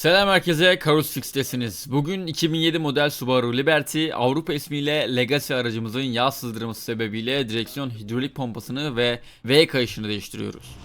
Selam herkese, Karus Fix'tesiniz. Bugün 2007 model Subaru Liberty, Avrupa ismiyle Legacy aracımızın yağ sızdırması sebebiyle direksiyon hidrolik pompasını ve V kayışını değiştiriyoruz.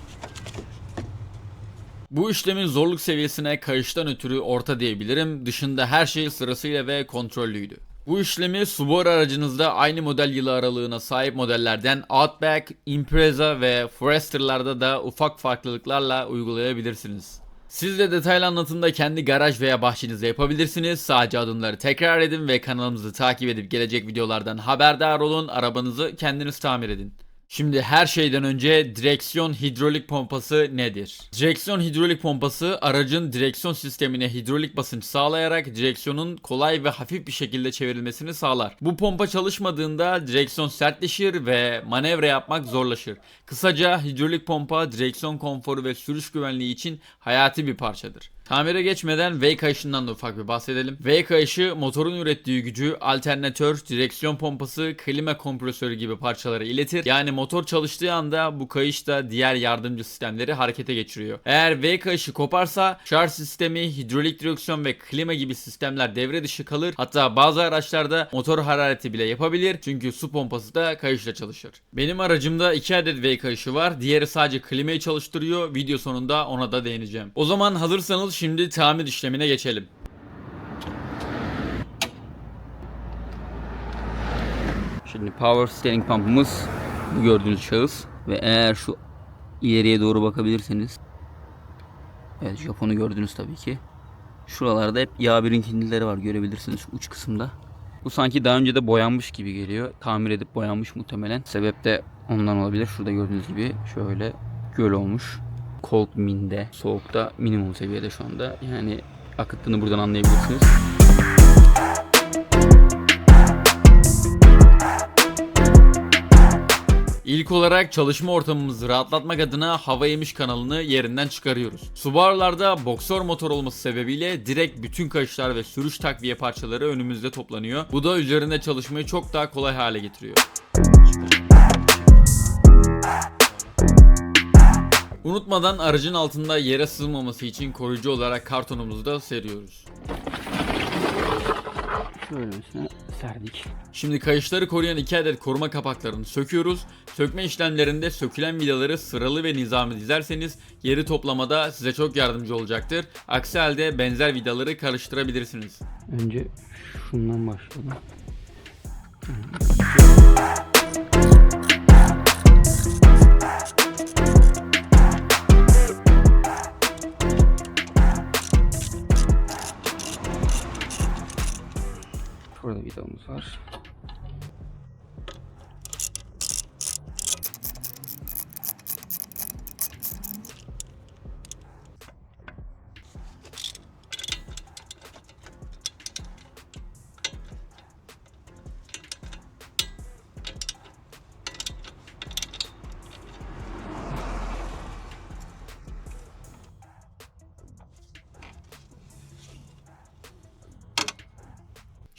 Bu işlemin zorluk seviyesine kayıştan ötürü orta diyebilirim. Dışında her şey sırasıyla ve kontrollüydü. Bu işlemi Subaru aracınızda aynı model yılı aralığına sahip modellerden Outback, Impreza ve Forester'larda da ufak farklılıklarla uygulayabilirsiniz. Siz de detaylı anlatımda kendi garaj veya bahçenizde yapabilirsiniz. Sadece adımları tekrar edin ve kanalımızı takip edip gelecek videolardan haberdar olun. Arabanızı kendiniz tamir edin. Şimdi her şeyden önce direksiyon hidrolik pompası nedir? Direksiyon hidrolik pompası aracın direksiyon sistemine hidrolik basınç sağlayarak direksiyonun kolay ve hafif bir şekilde çevrilmesini sağlar. Bu pompa çalışmadığında direksiyon sertleşir ve manevra yapmak zorlaşır. Kısaca hidrolik pompa direksiyon konforu ve sürüş güvenliği için hayati bir parçadır. Tamire geçmeden V kayışından da ufak bir bahsedelim. V kayışı motorun ürettiği gücü alternatör, direksiyon pompası, klima kompresörü gibi parçalara iletir. Yani motor çalıştığı anda bu kayış da diğer yardımcı sistemleri harekete geçiriyor. Eğer V kayışı koparsa şarj sistemi, hidrolik direksiyon ve klima gibi sistemler devre dışı kalır. Hatta bazı araçlarda motor harareti bile yapabilir. Çünkü su pompası da kayışla çalışır. Benim aracımda 2 adet V kayışı var. Diğeri sadece klimayı çalıştırıyor. Video sonunda ona da değineceğim. O zaman hazırsanız şimdi tamir işlemine geçelim. Şimdi power steering pump'ımız bu gördüğünüz şahıs ve eğer şu ileriye doğru bakabilirseniz, evet, Japon'u gördünüz tabii ki. Şuralarda hep yağ birikintileri var, görebilirsiniz şu uç kısımda. Bu sanki daha önce de boyanmış gibi geliyor. Tamir edip boyanmış muhtemelen. Sebep de ondan olabilir. Şurada gördüğünüz gibi şöyle göl olmuş. Cold min'de, soğukta minimum seviyede şu anda. Yani akıttığını buradan anlayabilirsiniz. İlk olarak çalışma ortamımızı rahatlatmak adına hava emiş kanalını yerinden çıkarıyoruz. Subaru'larda boksör motor olması sebebiyle direkt bütün kayışlar ve sürüş takviye parçaları önümüzde toplanıyor. Bu da üzerinde çalışmayı çok daha kolay hale getiriyor. Unutmadan aracın altında yere sığmaması için koruyucu olarak kartonumuzu da seriyoruz. Şöyle mesela serdik. Şimdi kayışları koruyan 2 adet koruma kapaklarını söküyoruz. Sökme işlemlerinde sökülen vidaları sıralı ve nizami dizerseniz yeri toplamada size çok yardımcı olacaktır. Aksi halde benzer vidaları karıştırabilirsiniz. Önce şundan başlayalım. Burada vidamız var.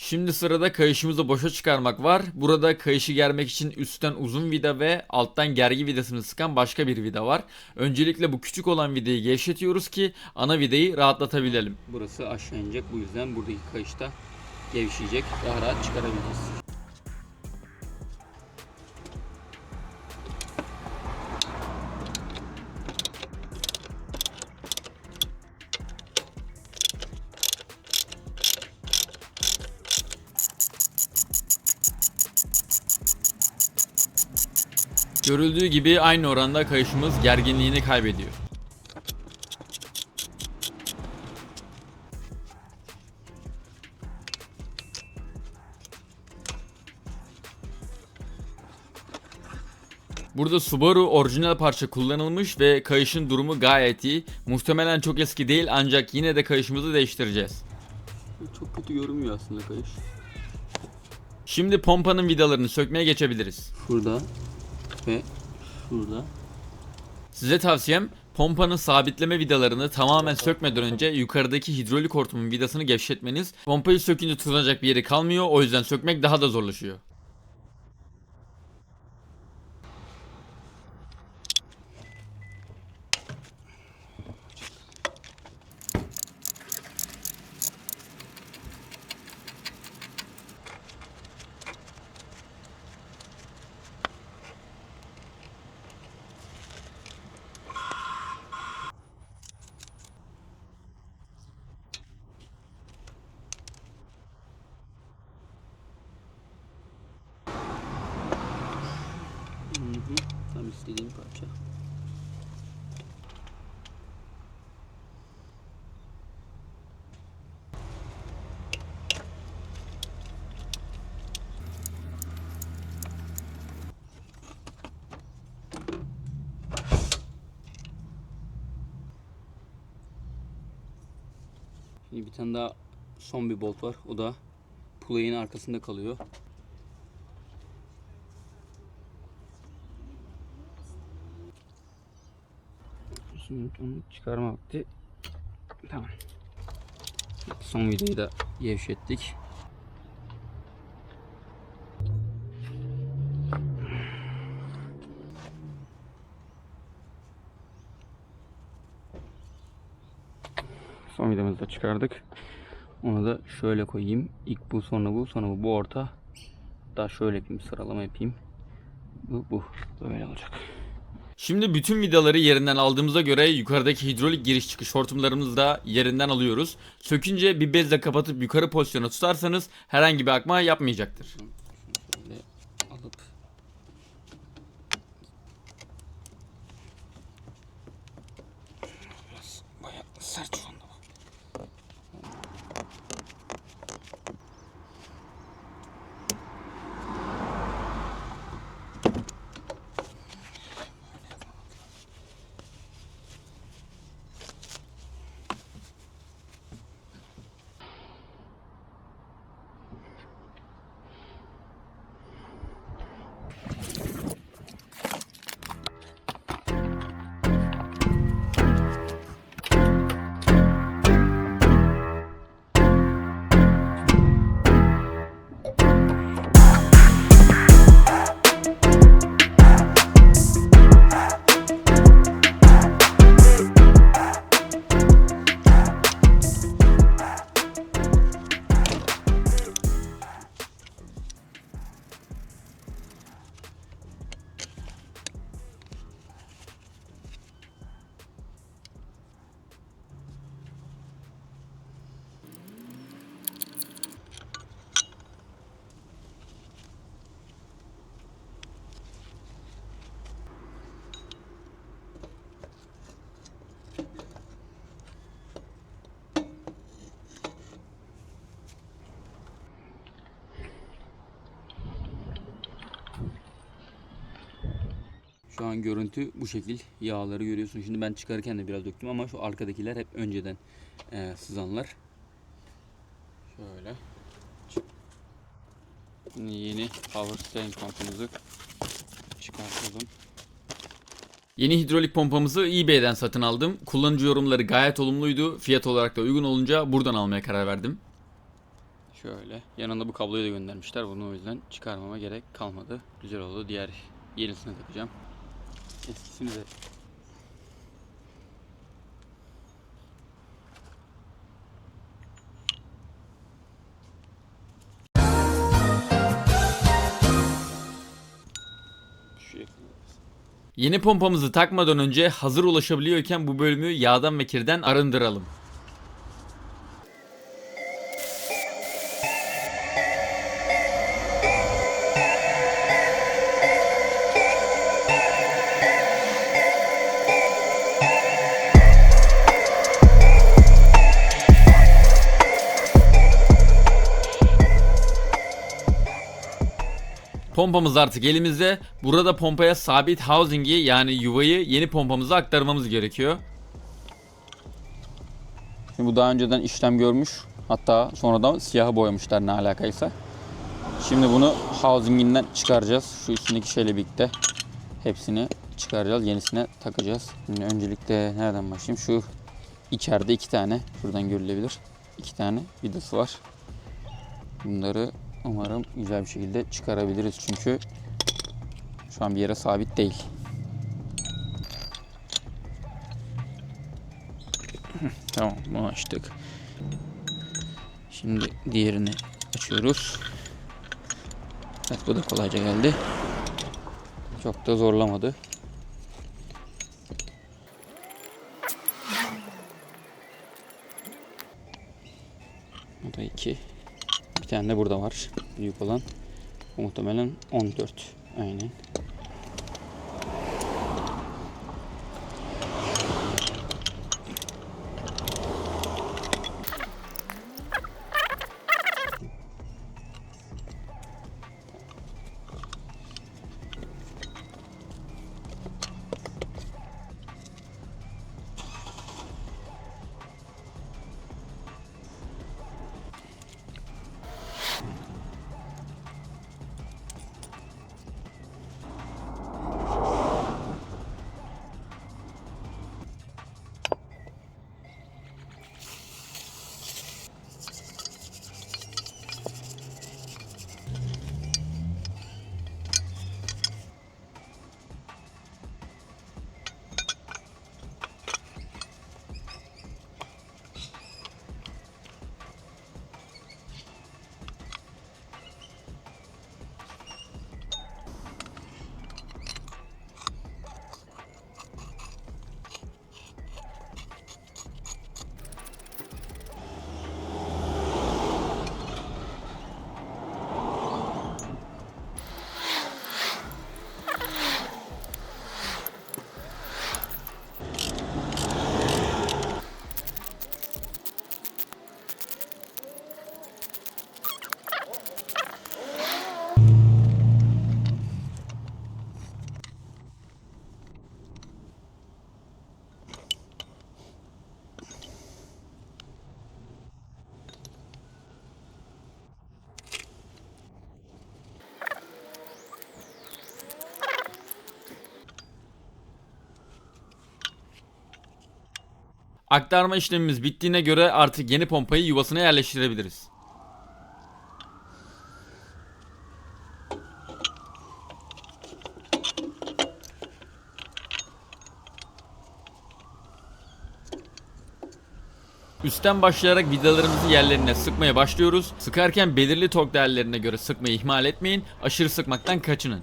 Şimdi sırada kayışımızı boşa çıkarmak var. Burada kayışı germek için üstten uzun vida ve alttan gergi vidasını sıkan başka bir vida var. Öncelikle bu küçük olan vidayı gevşetiyoruz ki ana vidayı rahatlatabilelim. Burası aşağı inecek, bu yüzden buradaki kayış da gevşeyecek. Daha rahat çıkarabileceğiz. Görüldüğü gibi aynı oranda kayışımız gerginliğini kaybediyor. Burada Subaru orijinal parça kullanılmış ve kayışın durumu gayet iyi. Muhtemelen çok eski değil ancak yine de kayışımızı değiştireceğiz. Çok kötü görünmüyor aslında kayış. Şimdi pompanın vidalarını sökmeye geçebiliriz. Şurada ve şurada. Size tavsiyem pompanın sabitleme vidalarını tamamen sökmeden önce yukarıdaki hidrolik hortumun vidasını gevşetmeniz. Pompayı sökünce tutunacak bir yeri kalmıyor, o yüzden sökmek daha da zorlaşıyor. Tam istediğim parça. Şimdi bir tane daha son bir bolt var. O da pulayın arkasında kalıyor. Şimdi onu çıkarma vakti. Tamam. Son videoyu da gevşettik. Son vidamızı da çıkardık. Onu da şöyle koyayım. İlk bu, sonra bu, sonra bu. Bu orta. Daha şöyle yapayım, sıralama yapayım. Bu. Böyle olacak. Şimdi bütün vidaları yerinden aldığımıza göre yukarıdaki hidrolik giriş çıkış hortumlarımızı da yerinden alıyoruz. Sökünce bir bezle kapatıp yukarı pozisyona tutarsanız herhangi bir akma yapmayacaktır. Şöyle alıp biraz bayağı sert şu anda. Şu an görüntü bu şekil. Yağları görüyorsun. Şimdi ben çıkarırken de biraz döktüm ama şu arkadakiler hep önceden sızanlar. Şöyle. Şimdi yeni power steering pompamızı çıkartalım. Yeni hidrolik pompamızı eBay'den satın aldım. Kullanıcı yorumları gayet olumluydu. Fiyat olarak da uygun olunca buradan almaya karar verdim. Şöyle. Yanında bu kabloyu da göndermişler. Bunu o yüzden çıkarmama gerek kalmadı. Güzel oldu. Diğer yenisini takacağım. Eskisini de şu yakın. Yeni pompamızı takmadan önce hazır ulaşabiliyorken bu bölümü yağdan ve kirden arındıralım. Pompamız artık elimizde. Burada pompaya sabit housing'i yani yuvayı yeni pompamıza aktarmamız gerekiyor. Şimdi bu daha önceden işlem görmüş. Hatta sonradan siyaha boyamışlar ne alakaysa. Şimdi bunu housing'inden çıkaracağız. Şu üstündeki şeyle birlikte hepsini çıkaracağız. Yenisine takacağız. Şimdi öncelikle nereden başlayayım? Şu içeride 2 tane. Şuradan görülebilir. 2 tane vidası var. Bunları umarım güzel bir şekilde çıkarabiliriz. Çünkü şu an bir yere sabit değil. Tamam, bunu açtık. Şimdi diğerini açıyoruz. Evet, bu da kolayca geldi. Çok da zorlamadı. Bu da 2. Bir tane de burada var. Büyük olan. Bu muhtemelen 14. Aynen. Aktarma işlemimiz bittiğine göre artık yeni pompayı yuvasına yerleştirebiliriz. Üstten başlayarak vidalarımızı yerlerine sıkmaya başlıyoruz. Sıkarken belirli tork değerlerine göre sıkmayı ihmal etmeyin. Aşırı sıkmaktan kaçının.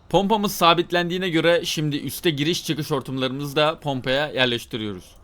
Pompamız sabitlendiğine göre şimdi üste giriş çıkış hortumlarımızı da pompaya yerleştiriyoruz.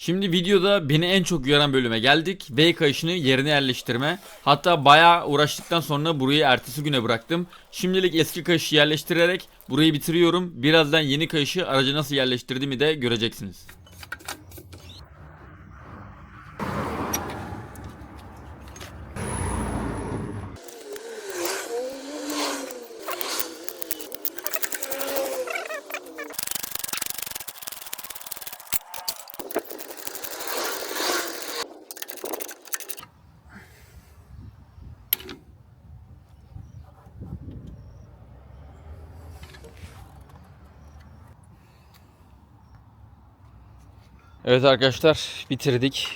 Şimdi videoda beni en çok yoran bölüme geldik. V kayışını yerine yerleştirme. Hatta bayağı uğraştıktan sonra burayı ertesi güne bıraktım. Şimdilik eski kayışı yerleştirerek burayı bitiriyorum. Birazdan yeni kayışı araca nasıl yerleştirdiğimi de göreceksiniz. Evet arkadaşlar, bitirdik.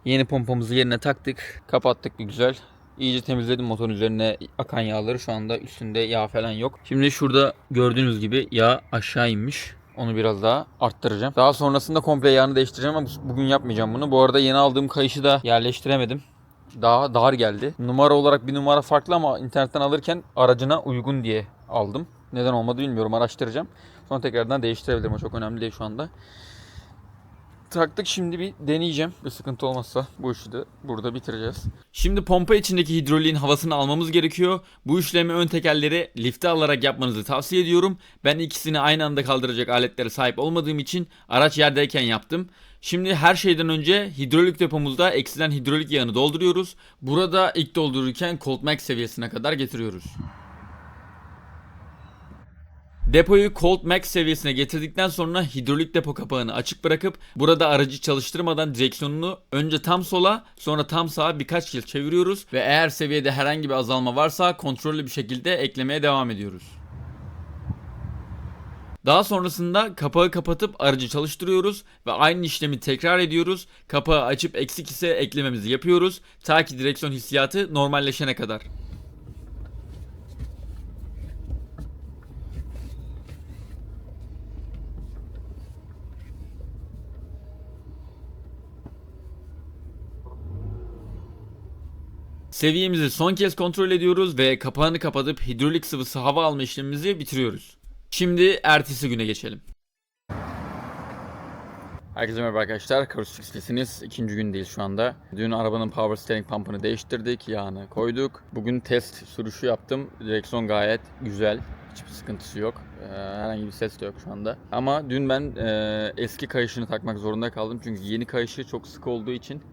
Yeni pompamızı yerine taktık. Kapattık bir güzel. İyice temizledim motorun üzerine akan yağları. Şu anda üstünde yağ falan yok. Şimdi şurada gördüğünüz gibi yağ aşağı inmiş. Onu biraz daha arttıracağım. Daha sonrasında komple yağını değiştireceğim ama bugün yapmayacağım bunu. Bu arada yeni aldığım kayışı da yerleştiremedim. Daha dar geldi. Numara olarak bir numara farklı ama internetten alırken aracına uygun diye aldım. Neden olmadı bilmiyorum, araştıracağım. Sonra tekrardan değiştirebilirim, o çok önemli değil şu anda. Taktık, şimdi bir deneyeceğim. Bir sıkıntı olmazsa bu işi de burada bitireceğiz. Şimdi pompa içindeki hidroliğin havasını almamız gerekiyor. Bu işlemi ön tekerleri lifte alarak yapmanızı tavsiye ediyorum. Ben ikisini aynı anda kaldıracak aletlere sahip olmadığım için araç yerdeyken yaptım. Şimdi her şeyden önce hidrolik depomuzda eksilen hidrolik yağını dolduruyoruz. Burada ilk doldururken Cold Max seviyesine kadar getiriyoruz. Depoyu Cold Max seviyesine getirdikten sonra hidrolik depo kapağını açık bırakıp burada aracı çalıştırmadan direksiyonunu önce tam sola sonra tam sağa birkaç kez çeviriyoruz ve eğer seviyede herhangi bir azalma varsa kontrollü bir şekilde eklemeye devam ediyoruz. Daha sonrasında kapağı kapatıp aracı çalıştırıyoruz ve aynı işlemi tekrar ediyoruz. Kapağı açıp eksik ise eklememizi yapıyoruz ta ki direksiyon hissiyatı normalleşene kadar. Seviyemizi son kez kontrol ediyoruz ve kapağını kapatıp hidrolik sıvısı hava alma işlemimizi bitiriyoruz. Şimdi ertesi güne geçelim. Herkese merhaba arkadaşlar. Karus X'lisiniz. İkinci gündeyiz şu anda. Dün arabanın power steering pump'ını değiştirdik. Yağını koyduk. Bugün test sürüşü yaptım. Direksiyon gayet güzel. Hiçbir sıkıntısı yok. Herhangi bir ses de yok şu anda. Ama dün ben eski kayışını takmak zorunda kaldım. Çünkü yeni kayışı çok sık olduğu için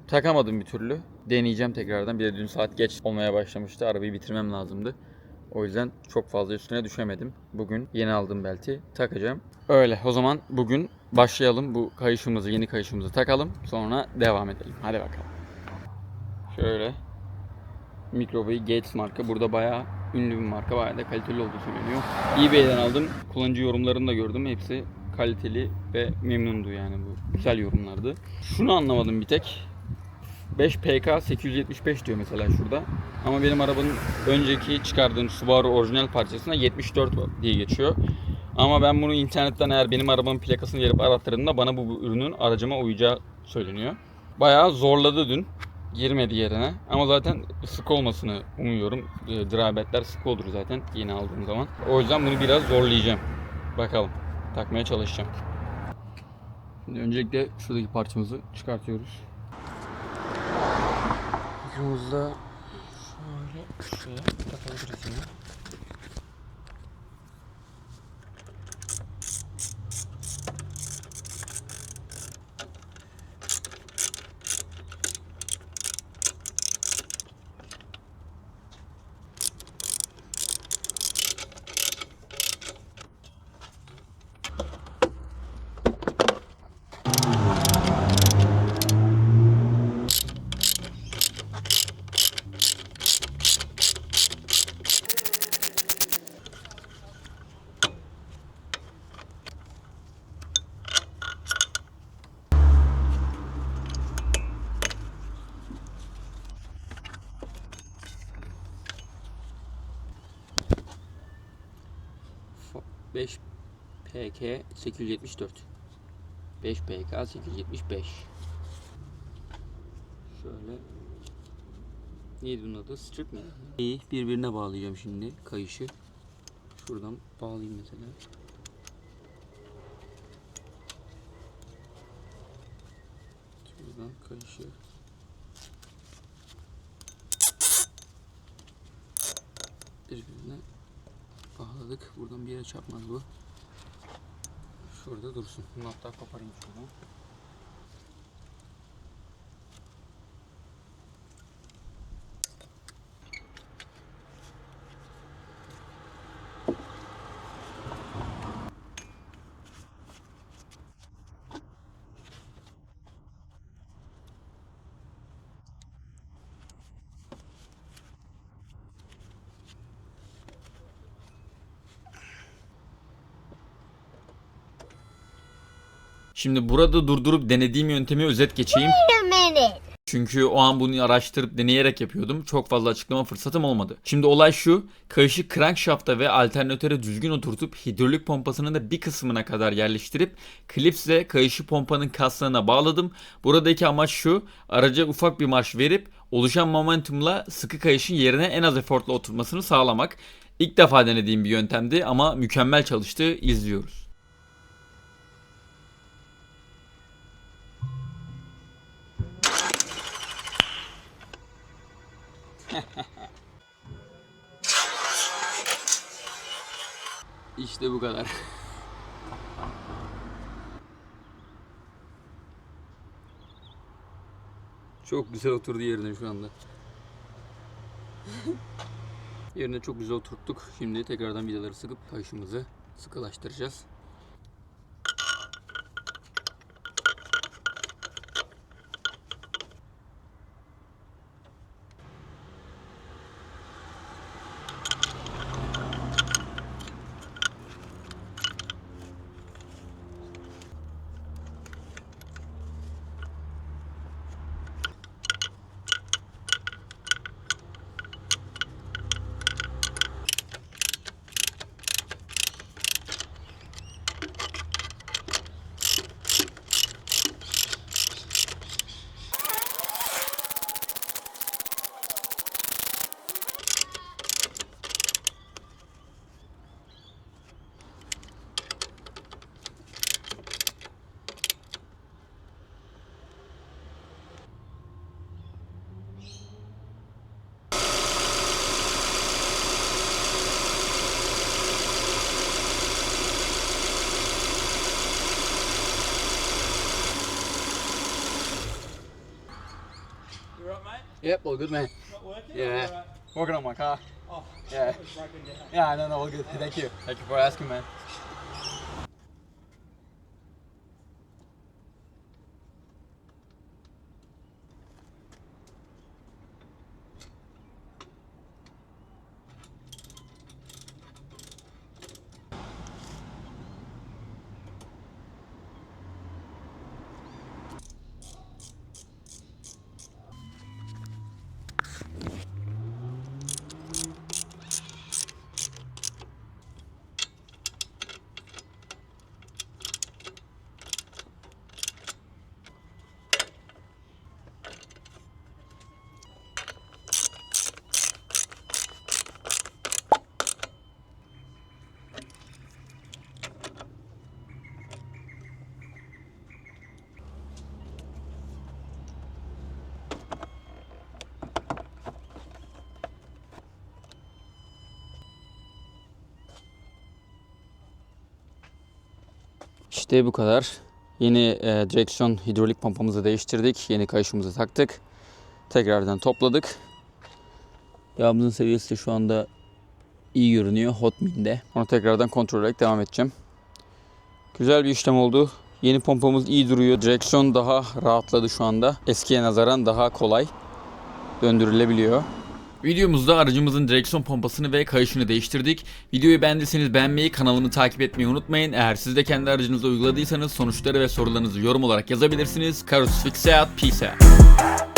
takamadım bir türlü. Deneyeceğim tekrardan. Bir de dün saat geç olmaya başlamıştı. Arabayı bitirmem lazımdı. O yüzden çok fazla üstüne düşemedim. Bugün yeni aldığım belti takacağım. Öyle. O zaman bugün başlayalım. Bu kayışımızı, yeni kayışımızı takalım. Sonra devam edelim. Hadi bakalım. Şöyle. Microwave Gates marka. Burada bayağı ünlü bir marka. Bayağı da kaliteli olduğu söyleniyor. eBay'den aldım. Kullanıcı yorumlarını da gördüm. Hepsi kaliteli ve memnundu yani, bu güzel yorumlardı. Şunu anlamadım bir tek. 5 PK 875 diyor mesela şurada. Ama benim arabanın önceki çıkardığım Subaru orijinal parçasına 74 diye geçiyor. Ama ben bunu internetten eğer benim arabamın plakasını verip arattırdığımda bana bu ürünün aracıma uyacağı söyleniyor. Bayağı zorladı dün. Girmedi yerine. Ama zaten sık olmasını umuyorum. Drabetler sık olur zaten yeni aldığım zaman. O yüzden bunu biraz zorlayacağım. Bakalım. Takmaya çalışacağım. Şimdi öncelikle şuradaki parçamızı çıkartıyoruz. Yolumuzda şöyle şuraya takabiliriz yine. ...5 PK 874. 5 PK 875. Şöyle. Neydi bunun adı? Strip mi? İyi, birbirine bağlayacağım şimdi kayışı. Şuradan bağlayayım mesela. Şuradan kayışı. Birbirine bağladık. Buradan bir yere çarpmaz bu. Şurada dursun. Bunu hatta koparayım şuradan. Şimdi burada durdurup denediğim yöntemi özet geçeyim. Çünkü o an bunu araştırıp deneyerek yapıyordum. Çok fazla açıklama fırsatım olmadı. Şimdi olay şu. Kayışı crankshaft'a ve alternatöre düzgün oturtup hidrolik pompasının da bir kısmına kadar yerleştirip klipsle kayışı pompanın kaslarına bağladım. Buradaki amaç şu. Araca ufak bir marş verip oluşan momentumla sıkı kayışın yerine en az efortla oturmasını sağlamak. İlk defa denediğim bir yöntemdi ama mükemmel çalıştı. İzliyoruz. İşte bu kadar. Çok güzel oturdu yerine şu anda. Yerine çok güzel oturttuk. Şimdi tekrardan vidaları sıkıp kayışımızı sıkılaştıracağız. Yep, all good, man. Yeah, working on my car. Yeah. Yeah, no, all good. Thank you. Thank you for asking, man. İşte bu kadar. Yeni direksiyon hidrolik pompamızı değiştirdik. Yeni kayışımızı taktık. Tekrardan topladık. Yağımızın seviyesi de şu anda iyi görünüyor. Hotmin'de. Onu tekrardan kontrol ederek devam edeceğim. Güzel bir işlem oldu. Yeni pompamız iyi duruyor. Direksiyon daha rahatladı şu anda. Eskiye nazaran daha kolay döndürülebiliyor. Videomuzda aracımızın direksiyon pompasını ve kayışını değiştirdik. Videoyu beğendiyseniz beğenmeyi, kanalımı takip etmeyi unutmayın. Eğer siz de kendi aracınızda uyguladıysanız sonuçları ve sorularınızı yorum olarak yazabilirsiniz. Carlos Fixeat, peace out.